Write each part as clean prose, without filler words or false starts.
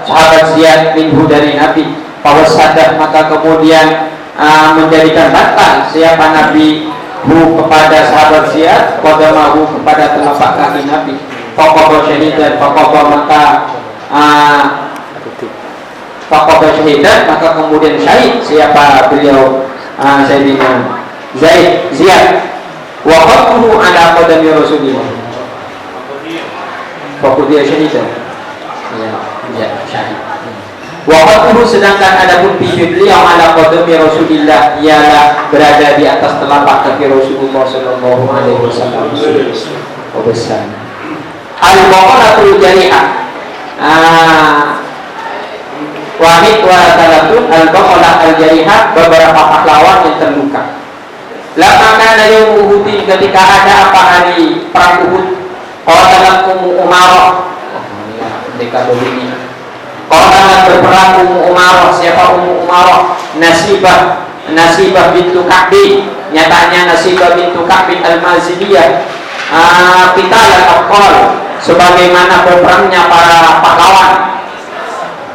sahabat Ziyad minhu dari Nabi. Fawasadah, maka kemudian menjadikan bantal siapa Nabi kepada sahabat Ziyad, qadamahu kepada telapak kaki Nabi. Faqaba syahidan, faqaba syahidan, maka kemudian syahid siapa beliau, Sayyidina Ziyad. Wa qadruhu ala qadami Rasulillah. Faqadiya syahidan. Ya, syahid. Wa qadruhu, sedangkan adapun beliau ala qadami Rasulillah ialah berada di atas telapak kaki Rasulullah sallallahu alaihi wasallam. Besar. Al-baqalatul jarihah. Wahid wa talatun al-baqalah al-jarihah, beberapa pahlawan yang terluka. Lama kana yaum Uhud, ketika ada apa hari perang Uhud, qatalat Umarah. Ketika begini, qatalat berperang Umarah. Siapa Umarah? Nasibah bintu Ka'bi. Nyatanya Nasibah bintu Ka'bi al-Mazidiyah. Kita al-Aqal, sebagaimana berperangnya para pahlawan.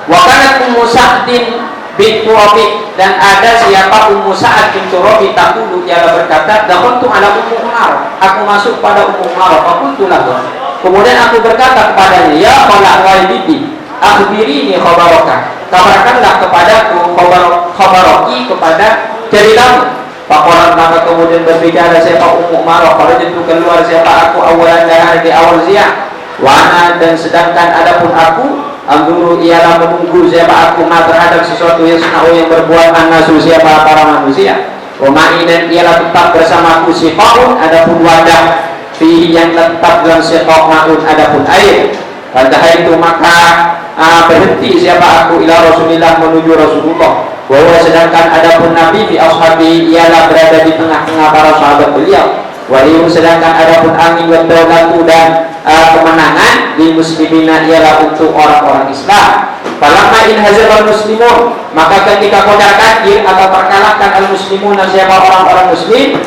Wa kanat Ummu Sa'din bintu Rabi, dan ada siapa Ummu Sa'ad bintu Rabi taqulu, ia berkata, dakhaltu ala Ummu Umar, aku masuk pada Ummu Umar, faqultu lahu, kemudian aku berkata kepadanya, ya qala walidi akhbirini khabaraka, kabarkanlah kepadaku khabaraki, kepada ceritamu. Faqalat, maka kemudian berbicara siapa Ummu Umar, kalau itu keluar siapa aku awalan dari di awal Ziyad, wana, dan sedangkan adapun aku Amduru ialah menunggu siapa aku terhadap sesuatu yang berbuat an-nasu siapa para manusia. Wama'i, dan ialah tetap bersamaku siqaun, adapun wadah, fihi yang tetap dalam siqa' ma'un, adapun air. Pada itu maka berhenti siapa aku ila Rasulillah, menuju Rasulullah. Bahwa sedangkan adapun Nabi fi ashabi ialah berada di tengah-tengah para sahabat beliau. Waliyu, sedangkan adapun angin wa daulatu, dan kemenangan di muslimina ialah untuk orang-orang Islam. Falamma in hazabal muslimun, maka ketika kodar kadir atau terkalahkan al muslimun, siapa orang-orang muslim,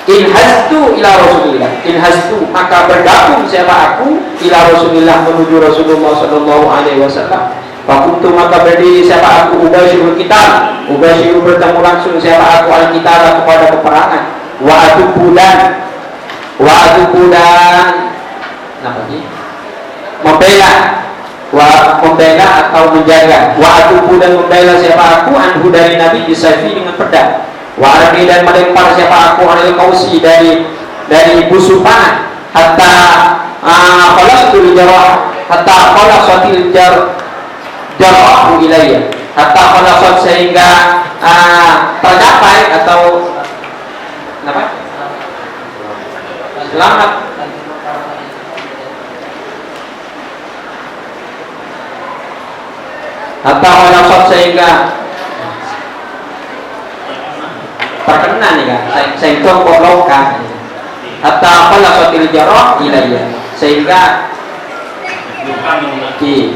in hastu ila Rasulillah, in hastu, maka bergabung siapa aku ila Rasulillah, menuju Rasulullah sallallahu alaihi wasallam. Fakuntu, maka berdiri siapa aku ubashirul kitab, ubashiru bertemu langsung siapa aku al-kitab, kepada peperangan. Wa atubudan apa sih? Membela atau menjaga. Wa atubudan, membela siapa aku anhu dari Nabi bisayfi, dengan pedang. Wa armi, dan melempar siapa aku anil kausi, dari busur panah. Hatta khalasatul jarah, hatta khalasatil jarahu ilayya, hatta khalasat, sehingga tercapai atau apa? Selamat. Hatta khalasat, sehingga terkena nih kan, sehingga kolokan. Hatta khalasatil jarah ilayya, sehingga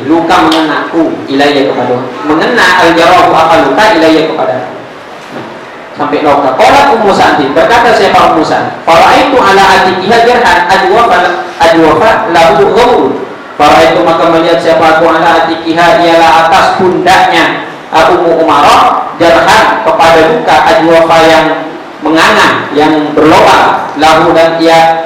luka mengenaku ilayya, kepada mengena al-jarahu apa luka ilayya, kepada sampai luka. Qala Ummu Sa'd, berkata siapa Ummu Sa'd, faraitu ala atiqiha jarhan adwafa lahu ghawr. Faraitu, maka melihat siapa aku ala atiqiha, ialah atas pundaknya Ummu Umarah, jarhan, kepada luka, adwafa yang menganga, yang berlubang, lahu, dan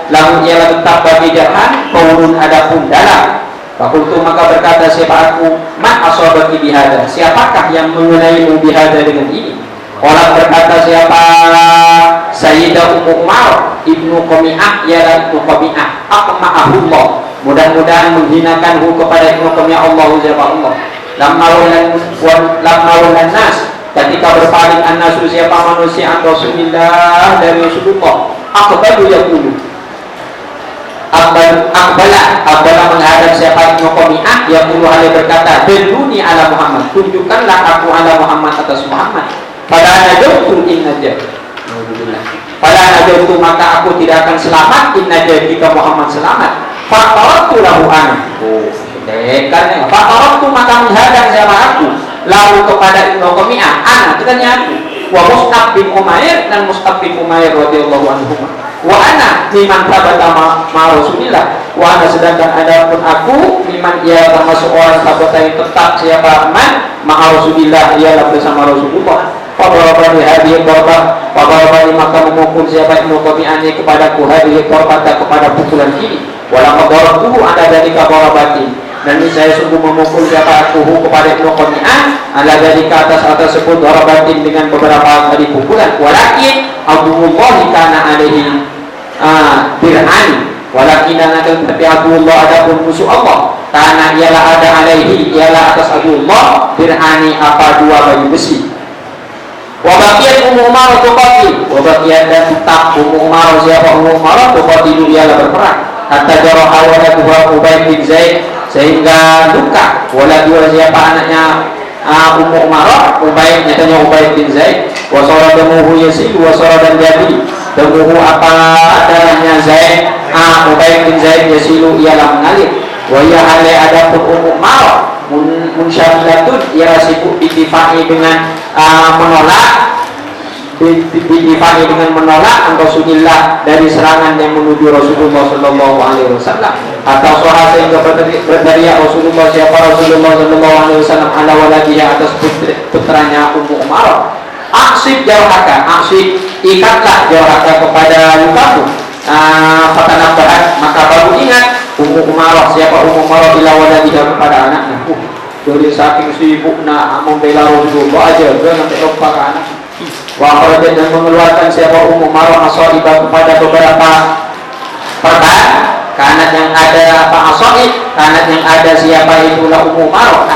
lahu ialah tetap bagi jarhan, qawrun, adapun dalam. Fakultu, maka berkata siapa aku, ma asabaki bihada, siapakah yang mengenaimu bihada, dengan ini? Orang berkata siapa Sayyidah Ummu Umar ibnu Qami'ah, ialah ibnu Qami'ah, aqma'ahullah, mudah-mudahan menghinakanhu, kepada ibnu Qami'ah Allah siapa Allah. Lamma walan nas, ketika berpaling an-nasu siapa manusia, an Rasulillah, dari Rasulullah, aqbalu yaqulu, Akbala menghadap siapa Ibnu Qami'ah, yaqulu, hal berkata, dalluni ala Muhammad, tunjukkanlah aku ala Muhammad, atas Muhammad. Fala najautu in najat, fala najautu, maka aku tidak akan selamat, in najat, jika Muhammad selamat. Faqaratu lahu ana, dekannya faqaratu, maka menghadap siapa aku, lahu, kepada Ibnu Qami'ah, ana, katanya aku, wa Mus'ab bin Umair, dan Mus'ab bin Umair radhiyallahu anhu. Wa ana liman tabata ma Rasulillah. Wa ana sedangkan adapun aku liman ia termasuk orang tabata yang tetap siapa man ma Rasulillah ialah bersama Rasulullah. Fadarabani hadihi darba, fadarabani maka memukul siapa Ibnu Qami'ani kepadaku hadihi darbata kepada pukulan ini. Walau darabtuhu ada dari kabarabati. Dan ini saya sungguh memukul siapa aku kepada Ibnu Qami'an ala dari ke atas sebut darabatin dengan beberapa kali pukulan. Walakin Abdullah kana alaihi bir'ani. Walakin akan tapi Abdullah adapun musuh Allah karena ialah ada alaihi ialah atas Abdullah bir'ani apa dua baju besi. Wabakian Ummu Umarah tuqatil, wabakian dan tetap Ummu Umarah siapa Ummu Umarah tuqatilu ialah berperang. Hatta jaraha waladuha Ubayd bin Zaid sehingga luka waladua siapa anaknya Ummu Umarah Ubayd nyatanya Ubayd bin Zaid wasara damuhu yasilu wasara dan jadi damuhu apa darahnya Zaid Ubayd bin Zaid yasilu ialah mengalir. Wa ya ale adapun Ummu Umarah munsyabilatun ia sibuk didifai dengan menolak didifai dengan menolak Rasulullah dari serangan yang menuju Rasulullah Sallallahu Alaihi Wasallam atau suara sehingga berteriak Rasulullah siapa Rasulullah Sallallahu Alaihi Wasallam ala waladiha atas putranya Ummu Umarah. Aksib jauhaka, aksib ikatlah jauhaka kepada lukaku. Fatanabahat maka baru ingat Ummu Umarah siapa Ummu Umarah ila waladiha kepada anaknya. Dari saking sibuknya membela Rasulullah aja dia nanti lupa ke anak. Wa akhrajat dan mengeluarkan siapa Ummu Umarah ashaibah kepada beberapa perban kanat yang ada apa ashaib kanat yang ada siapa itulah Ummu Umarah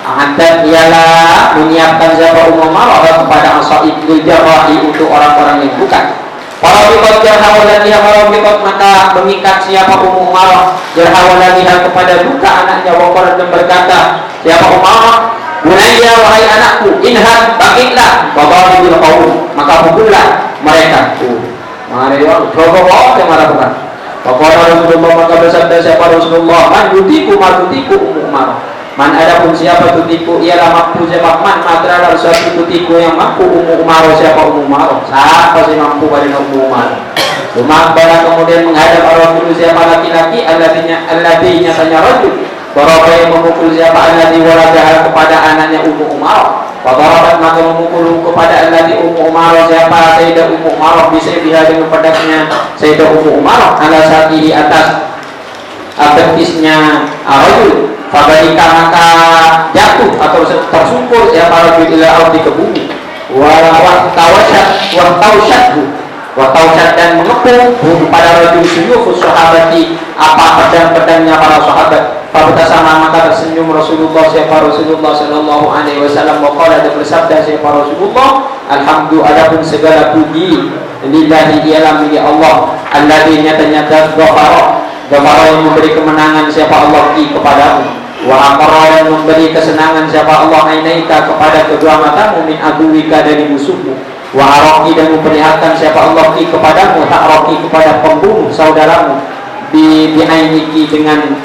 adat ialah menyiapkan siapa Ummu Umarah kepada ashaib lil jarahi untuk orang-orang yang bukan. Para bikot jarhawalaniha para bikot maka mengikat siapa Ummu Umarah jarhawalaniha kepada luka anaknya wakar dan berkata siapa Umarah bunayya wahai anakku inhad bangkitlah babawi bil qaum maka pukullah mereka. Marilah coba yang marah bukan. Faqala Rasulullah maka bersabda siapa Rasulullah man yutiku Ummu Umarah man adapun siapa tutiku ialah mampu siapa man madralah suatu tutiku yang mampu Ummu Umarah siapa Ummu Umarah siapa sih mampu pada Ummu Umarah. Kemudian kemudian menghadap Rasul siapa laki-laki alladhi tanya rajul Baraba yang memukul siapa alladhi waladaha kepada anaknya Ummu Umarah. Fadarabat maka memukul kepada alladhi Ummu Umarah siapa Sayyidah Ummu Umarah bisa dia dengan pedangnya Sayyidah Ummu Umarah ala sakihi atas betisnya rajul. Fabalika maka jatuh atau tersungkur siapa rajul ila ardi ke bumi. Wa tawsyat dan mengepung kepada rajul suyufus sahabati apa pedang-pedangnya para sahabat. Pada sama maka tersenyum Rasulullah siapa Rasulullah Sallallahu Alaihi Wasallam waqala dan bersabda siapa Rasulullah alhamdulillah adapun segala puji lillahi ialah milik Allah alladzi nyatanya ghafara yang memberi kemenangan siapa Allah kepadamu wa aqarra yang memberi kesenangan siapa Allah ainaika kepada kedua matamu min aduwika dari musuhmu wa araqi dan memperlihatkan siapa Allah kepadamu ta'raqi kepada pembunuh saudaramu bi'ainiki dengan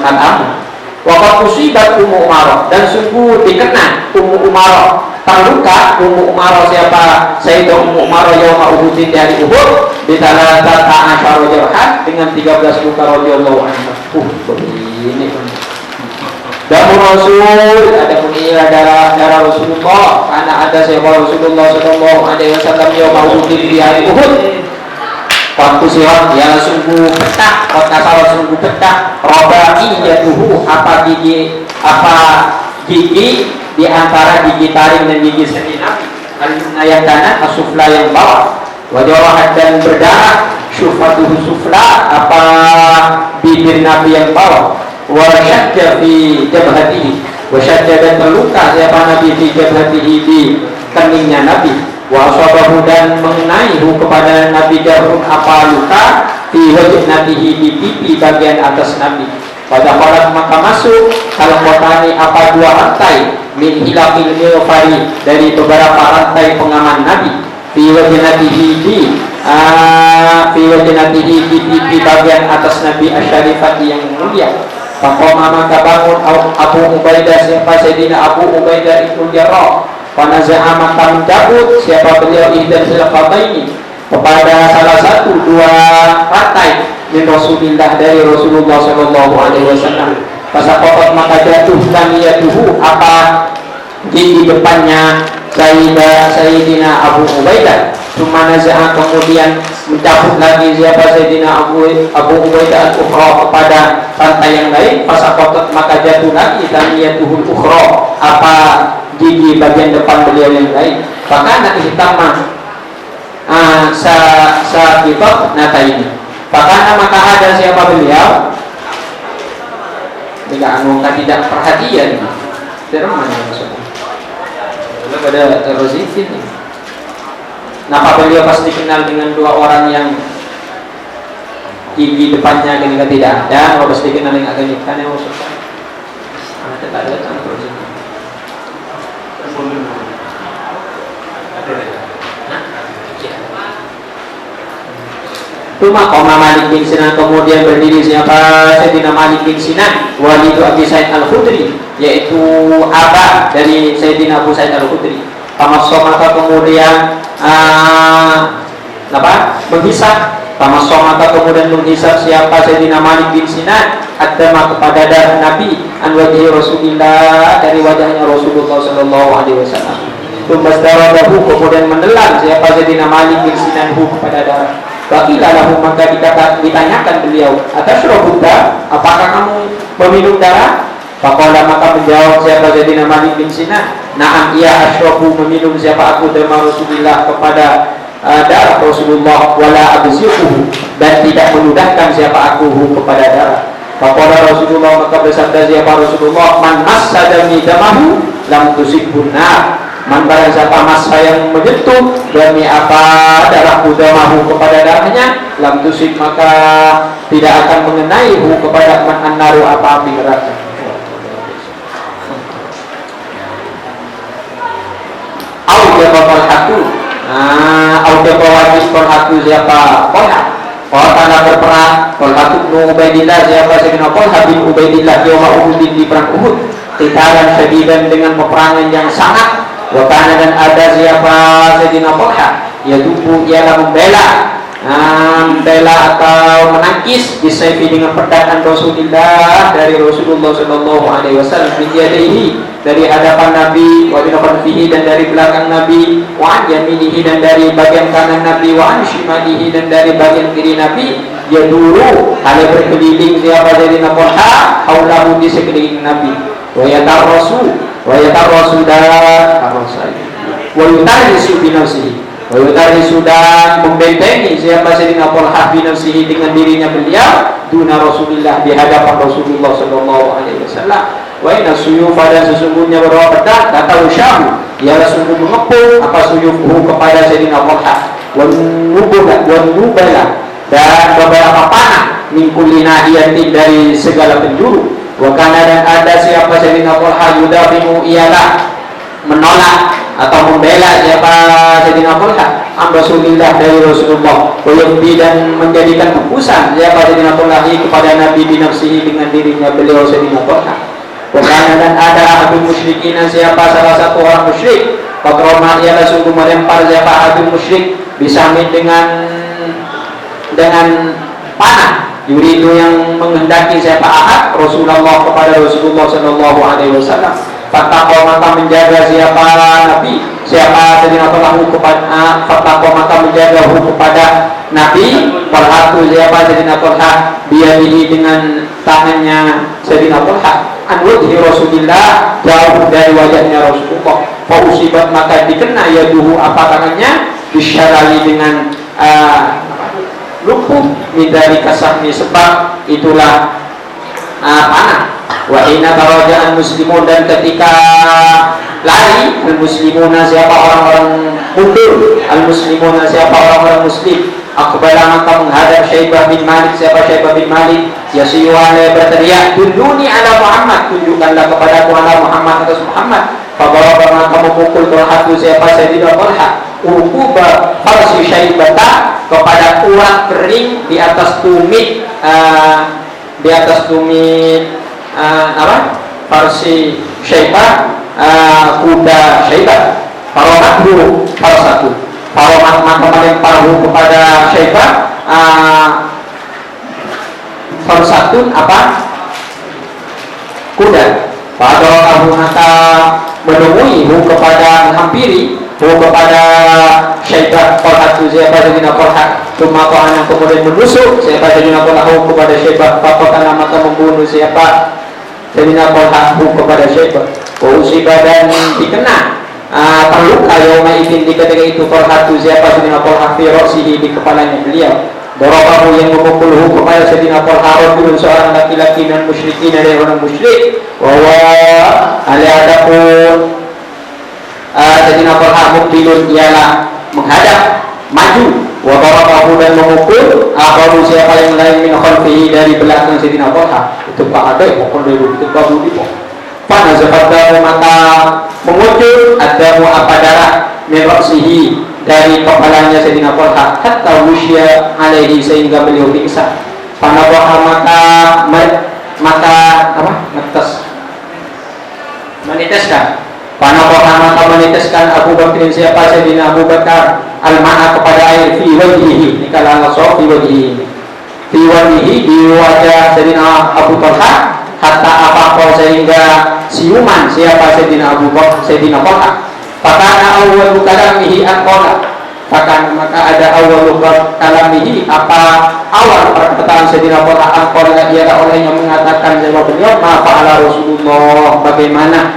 matamu. Waqad usibat Ummu Umarah dan sungguh dikena Ummu Umarah terluka Ummu Umarah siapa Sayyidah Ummu Umarah yauma Uhud di hari Uhud bitalatata asyara jarhan dengan 13 luka radhiyallahu anha. Begini dan Rasul ada punya darah Rasulullah karena ada siapa Rasulullah Sallallahu Alaihi Wasallam yauma Uhud di hari Uhud. Waktu sihat dia sungguh petah, kota sawah sungguh petah. Robai jatuhu apa gigi di antara gigi taring dan gigi seni Nabi. Al-ayat tanah asufla yang bawah. Wajah dan berdarah. Syufatuhu sufla apa bibir Nabi yang bawah. Wasyadja fi jabhatihi. Wasyadja dan terluka siapa Nabi fi jabhatihi di keningnya Nabi. Wa asabahu dan mengenaihu kepada Nabi jarun apa luka fi wajh nabihi di pipi bagian atas Nabi. Pada malam maka masuk kalau kotani apa dua rantai min hilafil milfari dari beberapa rantai pengaman Nabi fi wajh nabihi di pipi bagian atas Nabi asyarifati yang mulia. Faqama maka bangun Abu Ubaidah siapa Sayyidina Abu Ubaidah ibnu Jarrah. Panaza'a maka mencabut siapa beliau ihdan khilafataini kepada salah satu dua rantai min Rasulillah dari Rasulullah Shallallahu Alaihi Wasallam. Fasaqat maka jatuh taniyatuhu apa di depannya Sayyidina Abu Ubaidah. Cuma nazah kemudian mencabut lagi siapa Sayyidina Abu Ubaidah al-ukhra kepada rantai yang lain. Fasaqat maka jatuh lagi taniyatuhu al-ukhra apa gigi bagian depan beliau yang lain. Maka hitam sa kitab nata ini. Maka ada siapa beliau? Tidak angkat tidak perhatian. Dari mana maksudnya? Pada terus ini. Kenapa beliau pasti kenal dengan dua orang yang gigi depannya ketika tidak ada? Kalau pasti kenal dengan agak kan yang maksudnya? Ada tak ada tentang terus ini. Cuma Qoma Malik bin Sinan kemudian berdiri siapa Sayyidina Malik bin Sinan wali Abi Sa'id Al-Khudri, yaitu abah dari Sayyidina Abu Sa'id Al-Khudri. Maka kemudian menghisap kemudian menghisap siapa Sayyidina Malik bin Sinan adama kepada darah Nabi an wajhi Rasulillah dari wajahnya Rasulullah Sallallahu Alaihi Wasallam. Kemudian menelan siapa Sayyidina Malik bin Sinan kepada darah. Bagilah lahu maka ditanyakan beliau, atas robuta, apakah kamu meminum darah? Faqala maka menjawab siapa Sayyidina Malik bin Sinan, na'am iya asyrabu meminum siapa aku dama Rasulullah kepada darah Rasulullah wala abziquhu dan tidak menudahkan siapa aku kepada darah. Faqala Rasulullah maka bersabda siapa Rasulullah, man massa damahu lam tusibhun nar. Man barang siapa masa yang menyentuh demi apa darah udamahu kepada darahnya lam tusib maka tidak akan mengenai kepada man annaru apa api neraka. Wajib kolhatu siapa kolha tanah berperang kolhatu bin Ubaidillah siapa Sayyidina Kolha bin Ubaidillah yawma Uhudin di perang Uhud qitalan syadidan dengan peperangan yang sangat. Wakana dan ada siapa Sayyidina Kolha yaitu ialah membela atau menangkis disayfi dengan pedang Rasulullah dari Rasulullah Sallallahu Alaihi Wasallam dari hadapan Nabi wa binafsihi dan dari belakang Nabi wa yaminihi dan dari bagian kanan Nabi wa shimalihi dan dari bagian kiri Nabi yaduru hal berkeliling siapa Sayyidina Kolha haulahu di sekeliling Nabi wa yatarrasu dan wayutarisu binafsihi dan membentengi siapa Sayyidina Kolha binafsihi dengan dirinya beliau duna Rasulullah di hadapan Rasulullah Sallallahu Alaihi Wasallam. Wa inna suyufa dan sesungguhnya beberapa pedang kata usyahu ialah sungguh mengepung apa suyufuhu kepada Sayyidina Kolha wan nubala dan beberapa panah min kulli nahiyatin dari segala penjuru. Wakana dan ada siapa Sayyidina Kolha yudafimu ialah menolak atau membela siapa Sayyidina Kolha Rasulullah dari Rasulullah wayubdi dan menjadikan tebusan siapa Sayyidina Kolha kepada Nabi binafsihi dengan dirinya beliau Sayyidina Kolha. Wakana dan ada ahadul musyrikin siapa salah satu orang musyrik Fakroma ialah sungguh melempar siapa ahadul musyrik bisamin dengan panah yuridu yang menghendaki siapa ahad Rasulullah kepada Rasulullah Sallallahu Alaihi Wasallam. Fattaqwa maka menjaga siapa Nabi siapa Sayyidina Kolha kepada fattaqwa maka menjaga kepada Nabi Kolha siapa Sayyidina Kolha biyadihi dengan tangannya Sayyidina Kolha anwudhi Rasulullah jauh dari wajahnya Rasulullah. Fausibat maka dikena yaduhu apa tangannya bisyarali dengan lumpuh midari kasahni sebab itulah panah. Wa inna baraja'an muslimun dan ketika lari al-muslimuna siapa orang-orang mundur al-muslimuna siapa orang-orang muslim akbala maka menghadap Syaibah bin Malik siapa Syaibah bin Malik yasiyu'ala berteriak dulluni ala Muhammad tunjukkanlah kepada aku ala Muhammad atas Muhammad. Fabawa maka memukul Kolha siapa Sayyidina Kolha ukuba farsi Syaibata kepada urat kering di atas tumit farsi Syaibah kuda Syaibah farokathu farsatu Kalau maka melempar kepada Syaibah, Farsatun apa? Kuda. Pada Abu maka menemui kepada menghampiri kepada Syaibah Talha siapa Sayyidina Talha. Cuma Talha kemudian menusuk siapa Sayyidina Talha kepada Syaibah. Karena maka membunuh siapa Sayyidina Talha kepada Syaibah. Usibah dan dikena terluka yauma idzin di ketika itu Talha siapa Sayyidina Talha fi ra'sihi di kepalanya beliau. Dorobahu yang memukulhu kepada Sayyidina Talha rajulun seorang laki-laki dan musyrikin dari orang musyrik. Bahwa adapun Sayyidina Talha mukbilun ialah menghadap maju. Wa dorobahu dan memukul akharu siapa yang lain min khalfihi dari belakang Sayyidina Talha. Itu Pak Adai pokoknya itu babu di pokok. Pada sebabnya maka mengucur adamu apa darah min ra'sihi dari kepalanya Sayyidina Talha hatta wusya alaihi sehingga beliau pingsan. Panabaha meneteskan. Panabaha maka meneteskan Abu Bakr siapa Sayyidina Abu Bakar al-ma'a kepada air fi wajhihi ini kalau Allah fi wajhihi di wajah Sayyidina Abu Talha hatta apa sehingga siuman siapa Sayyidina Abu Bakar Sayyidina Talha. Fakana awwalu kalamihi aqala. Maka ada awwalu kalamihi apa awal perkataan Sayyidina Talha aqala ialah orang yang mengatakan jawab beliau ma fa'ala Rasulullah bagaimana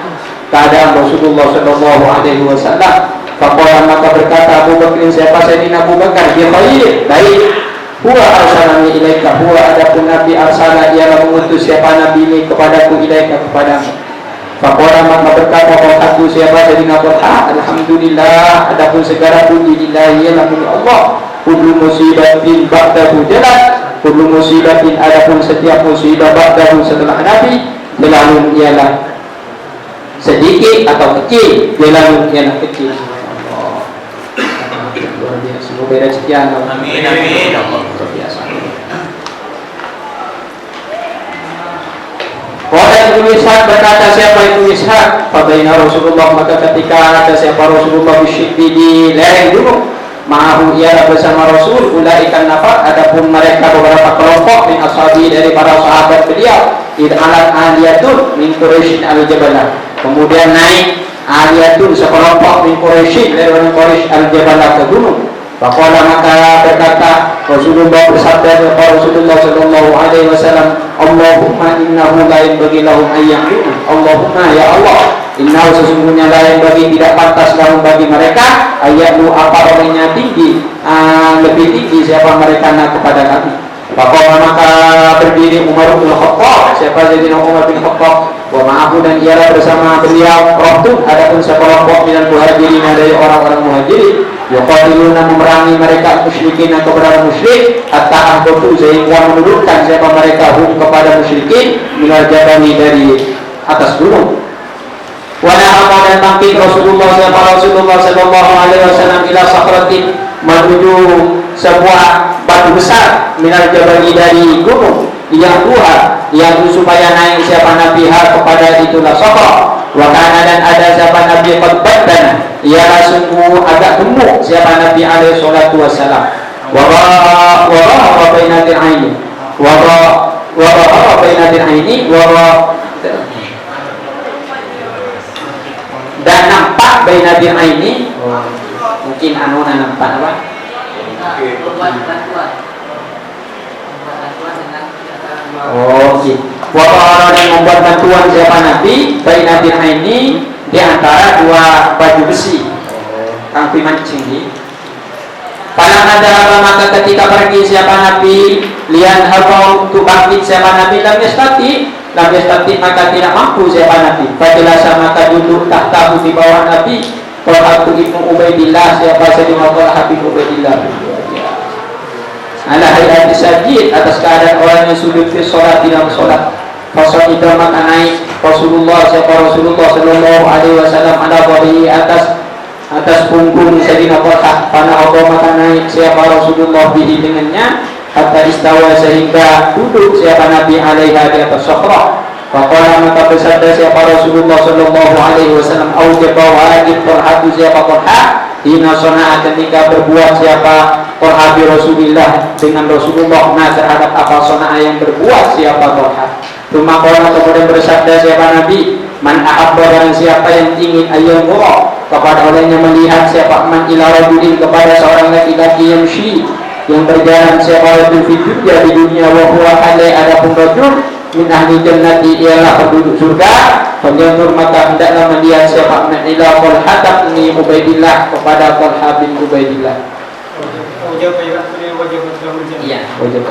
keadaan Rasulullah sallallahu alaihi wasallam. Faqala maka berkata Abu Bakar siapa Sayyidina Abu Bakar bi khair baik. Huwa arsalani ilaika huwa adapun nabi arsala ialah mengutus siapa nabi ini kepadaku ilaika kepadamu. Faqala maka berkata Talha siapa Sayyidina Talha alhamdulillah adapun segala puji lillahi ialah milik Allah. Kullu musibatin ba'dahu jalan. Kullu musibatin adapun setiap musibah ba'dahu setelah nabi jalan ialah sedikit atau kecil. Jalan ialah kecil. Luar biasa. Semoga rezekian. Amin amin. Luar biasa. Orang itu Ishaq berkata siapa itu Ishaq? Fadaina Rasulullah maka ketika ada siapa Rasulullah bisyiddi di lereng gunung ma'ahu ialah bersama Rasul ulaikan nafar adapun mereka beberapa kelompok min ashabi dari para sahabat beliau id alat aliyatun min Quraisyin al-Jabalah kemudian naik aliyatun sekelompok min Quraisyin dari orang Quraisy al-Jabalah ke gunung. Faqala maka berkata Rasulullah bersabda kepada Rasulullah sallallahu alaihi wasallam Allahumma innahu la yanbaghi lahum an ya'lamu Allahumma ya Allah innahu sesungguhnya la yanbaghi tidak pantas lahum bagi mereka ayatmu apa orangnya tinggi lebih tinggi siapa mereka kepada kami. Faqala maka berdiri Umar bin Khattab siapa Sayyidina Umar bin Khattab wa ma'ahu dan ialah bersama beliau rohtun adapun sekelompok minal muhajirin dari orang-orang muhajirin yuqatiluna memerangi mereka musyrikin atau kepada musyrik hatta ahbatu sehingga menurunkan siapa mereka kepada musyrikin minal jabali dari atas gunung. Wa na'a dan bangkit Rasulullah sallallahu alaihi wasallam ila sakratin menuju sebuah batu besar minal jabali dari gunung yang dua yang supaya naik siapa Nabi kepada itulah sakra. Wa kana dan ada siapa Nabi qad baddana ialah sungguh agak gemuk siapa Nabi alaihi salatu wasalam. Wa bainatil aini wa bainatil aini dan nampak bainatil aini mungkin anuna nampak apa? Oh gitu. Waqala dan membuat bantuan siapa Nabi bainatil aini di antara dua baju besi. Kang pimancing ini. Pada maka ketika pergi siapa Nabi lian habau untuk bangkit siapa Nabi lam yastati maka tidak mampu siapa Nabi. Fajlasa maka duduk tahtahu di bawah Nabi. Talha ibnu Ubaidillah siapa Sayyidina Talha bin Ubaidillah. Ala hayati sajid atas keadaan orang yang sujud fi sholat dalam sholat. Fasal itu maka naik Rasulullah sallallahu alaihi wasallam ala wajhi atas punggung Sayyidina Talha. Pada Allah maka naik siapa Rasulullah bihi dengannya hatta istawa sehingga duduk siapa Nabi alaiha di atas sofrah. Faqala maka bersabda siapa Rasulullah sallallahu alaihi wasallam aujaba wajib Talha siapa Talha hina sona'a ketika berbuat siapa Tolha bi Rasulillah dengan Rasulullah terhadap apa sona'a yang berbuat siapa Tolha. Cuma kalau kemudian bersabda siapa Nabi, man ahabba dan siapa yang ingin ayam kepada olehnya melihat siapa man ila rajulin kepada seorang laki-laki yang yang berjalan siapa rajul fi di dunia wa huwa alai adapun rajul min ahli jannati ialah penduduk surga, penyantur maka hendaklah melihat siapa man ila Tolha ini Ubaidillah kepada Tolha bin Ubaidillah. Iya, wajib